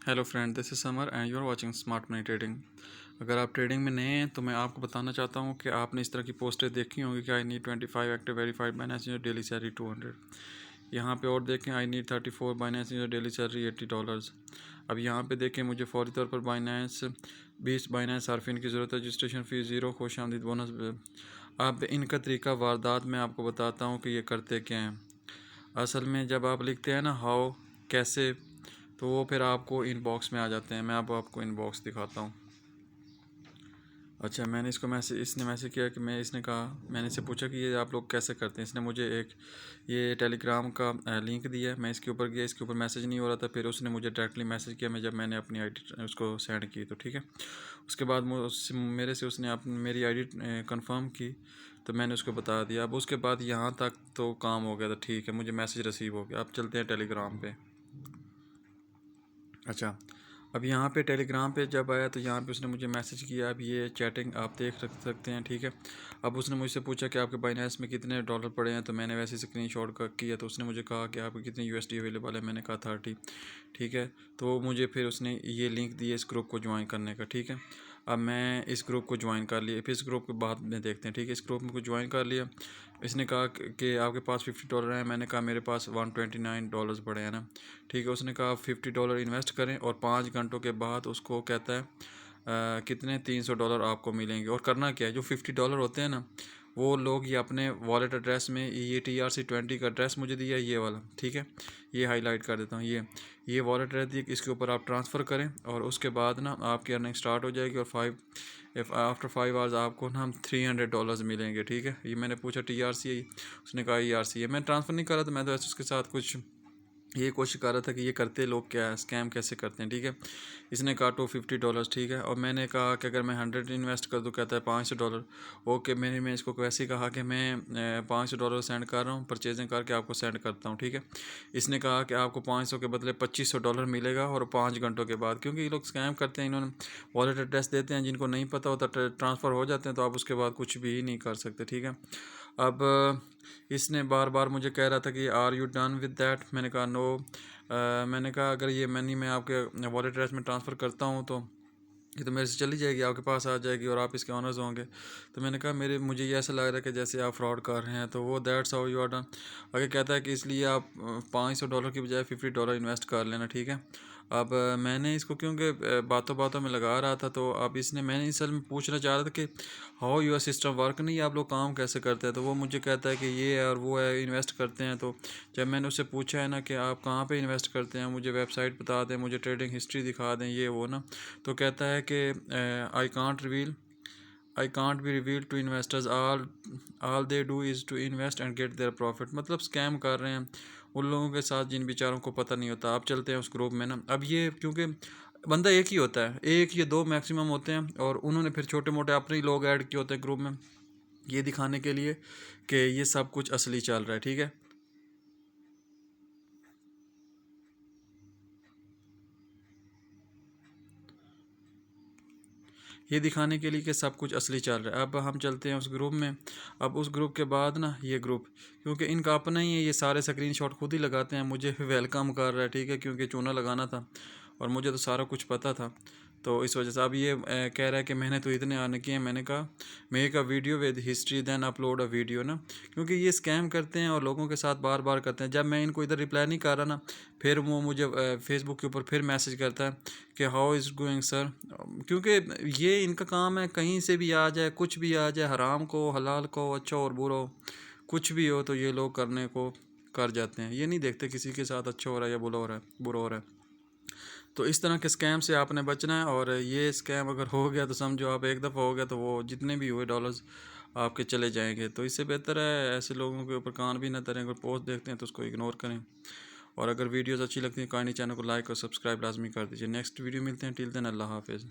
Hello friend, this is Samar and you are watching smart money trading. अगर आप trading में नए हैं तो मैं आपको बताना चाहता हूं कि आपने इस तरह की पोस्टें देखी होंगी कि I need 25 active verified Binance in daily salary 200। यहाँ पे और देखें, I need 34 Binance in daily salary $80। अब यहाँ पे देखें, मुझे फौरी तौर पर बाइनेंस 20 बाइनेंस सार्फिन की ज़रूरत है। रजिस्ट्रेशन फ़ीस 0, खुश आमदीद बोनस। अब इनका तरीका वारदात में आपको बताता हूँ कि ये करते क्या हैं। असल में जब आप लिखते हैं ना हाउ, कैसे, तो वो फिर आपको इनबॉक्स में आ जाते हैं। मैं अब आपको इनबॉक्स दिखाता हूँ। अच्छा, मैंने इसको इसने मैसेज किया कि इसने कहा, मैंने इससे पूछा कि ये आप लोग कैसे करते हैं। इसने मुझे एक ये टेलीग्राम का लिंक दिया। मैं इसके ऊपर गया, इसके ऊपर मैसेज नहीं हो रहा था। फिर उसने मुझे डायरेक्टली मैसेज किया जब मैंने अपनी आईडी उसको सेंड की, तो ठीक है। उसके बाद मेरे से उसने मेरी आईडी कंफर्म की, तो मैंने उसको बता दिया। अब उसके बाद यहाँ तक तो काम हो गया था, ठीक है, मुझे मैसेज रिसीव हो गया। अब चलते हैं टेलीग्राम पे। अच्छा, अब यहाँ पे टेलीग्राम पे जब आया तो यहाँ पे उसने मुझे मैसेज किया। अब ये चैटिंग आप देख सकते हैं, ठीक है। अब उसने मुझसे पूछा कि आपके बाइनेंस में कितने डॉलर पड़े हैं, तो मैंने वैसे स्क्रीनशॉट किया। तो उसने मुझे कहा कि आपके कितने USD अवेलेबल है। मैंने कहा 30, ठीक है। तो मुझे फिर उसने ये लिंक दिया इस ग्रुप को ज्वाइन करने का, ठीक है। अब मैं इस ग्रुप को ज्वाइन कर लिया। फिर इस ग्रुप के बाद में देखते हैं, ठीक है। इस ग्रुप में को ज्वाइन कर लिया। इसने कहा कि आपके पास $50 हैं। मैंने कहा मेरे पास $129 पड़े हैं ना, ठीक है। उसने कहा $50 इन्वेस्ट करें और 5 घंटों के बाद उसको कहता है कितने $300 आपको मिलेंगे। और करना क्या है, जो $50 होते हैं ना, वो लोग ये अपने वॉलेट एड्रेस में, ये TRC20 का एड्रेस मुझे दिया, ये वाला, ठीक है। ये हाईलाइट कर देता हूँ। ये वॉलेट रहती है, इसके ऊपर आप ट्रांसफ़र करें और उसके बाद ना आपकी अर्निंग स्टार्ट हो जाएगी। और आफ्टर 5 आवर्स आपको ना $300 मिलेंगे, ठीक है। ये मैंने पूछा TRC है, उसने कहा ERC है। मैं ट्रांसफ़र नहीं कर रहा था, मैं तो ऐसे उसके साथ कुछ ये कोशिश कर रहा था कि ये करते लोग क्या है, स्कैम कैसे करते हैं, ठीक है। इसने कहा $250, ठीक है। और मैंने कहा कि अगर मैं 100 इन्वेस्ट कर दूँ, कहता है $500। ओके, मैं इसको वैसे ही कहा कि मैं $500 सेंड कर रहा हूँ, परचेजिंग करके आपको सेंड करता हूँ, ठीक है। इसने कहा कि आपको 500 के बदले $2500 मिलेगा और 5 घंटों के बाद, क्योंकि ये लोग स्कैम करते हैं। इन्होंने वॉलेट एड्रेस देते हैं, जिनको नहीं पता होता ट्रांसफ़र हो जाते हैं, तो आप उसके बाद कुछ भी नहीं कर सकते, ठीक है। अब इसने बार बार मुझे कह रहा था कि are you done with that. मैंने कहा नो। मैंने कहा अगर ये मनी मैं आपके वॉलेट एड्रेस में ट्रांसफ़र करता हूँ तो ये तो मेरे से चली जाएगी, आपके पास आ जाएगी और आप इसके ऑनर्स होंगे। तो मैंने कहा मुझे ये ऐसा लग रहा है कि जैसे आप फ्रॉड कर रहे हैं। तो वो that's how you are done. आगे कहता है कि इसलिए आप $500 की बजाय $50 इन्वेस्ट कर लेना, ठीक है। अब मैंने इसको क्योंकि बातों बातों में लगा रहा था, तो अब मैंने इस में पूछना चाह रहा था कि हाउ योर सिस्टम वर्क, नहीं आप लोग काम कैसे करते हैं। तो वो मुझे कहता है कि ये है और वो है, इन्वेस्ट करते हैं। तो जब मैंने उससे पूछा है ना कि आप कहाँ पे इन्वेस्ट करते हैं, मुझे वेबसाइट बता दें, मुझे ट्रेडिंग हिस्ट्री दिखा दें, ये वो ना, तो कहता है कि I can't be reveal to investors, all they do is to invest and get their profit. मतलब स्कैम कर रहे हैं उन लोगों के साथ जिन बेचारों को पता नहीं होता। आप चलते हैं उस ग्रुप में ना। अब ये क्योंकि बंदा एक ही होता है, एक या दो मैक्सिमम होते हैं, और उन्होंने फिर छोटे मोटे अपने ही लोग ऐड किए होते हैं ग्रुप में, ये दिखाने के लिए कि ये सब कुछ असली चल रहा है, ठीक है। ये दिखाने के लिए कि सब कुछ असली चल रहा है। अब हम चलते हैं उस ग्रुप में। अब उस ग्रुप के बाद ना, ये ग्रुप क्योंकि इनका अपना ही है, ये सारे स्क्रीनशॉट खुद ही लगाते हैं, मुझे वेलकम कर रहा है, ठीक है, क्योंकि चूना लगाना था और मुझे तो सारा कुछ पता था। तो इस वजह से अब ये कह रहा है कि मैंने तो इतने आने किए हैं। मैंने कहा make a video with history then upload a video ना, क्योंकि ये स्कैम करते हैं और लोगों के साथ बार बार करते हैं। जब मैं इनको इधर रिप्लाई नहीं कर रहा ना, फिर वो मुझे फेसबुक के ऊपर फिर मैसेज करता है कि हाउ इज़ गोइंग सर। क्योंकि ये इनका काम है, कहीं से भी आ जाए, कुछ भी आ जाए, हराम को हलाल को, अच्छा और बुरा हो, कुछ भी हो, तो ये लोग करने को कर जाते हैं। ये नहीं देखते किसी के साथ अच्छा हो रहा है या बुरा हो रहा है। तो इस तरह के स्कैम से आपने बचना है। और ये स्कैम अगर हो गया तो समझो आप, एक दफ़ा हो गया तो वो जितने भी हुए डॉलर्स आपके चले जाएंगे। तो इससे बेहतर है ऐसे लोगों के ऊपर कान भी ना धरें। अगर पोस्ट देखते हैं तो उसको इग्नोर करें। और अगर वीडियोस अच्छी लगती हैं, काइंडली चैनल को लाइक और सब्सक्राइब लाजमी कर दीजिए। नेक्स्ट वीडियो मिलते हैं, टिल देन अल्लाह हाफिज़।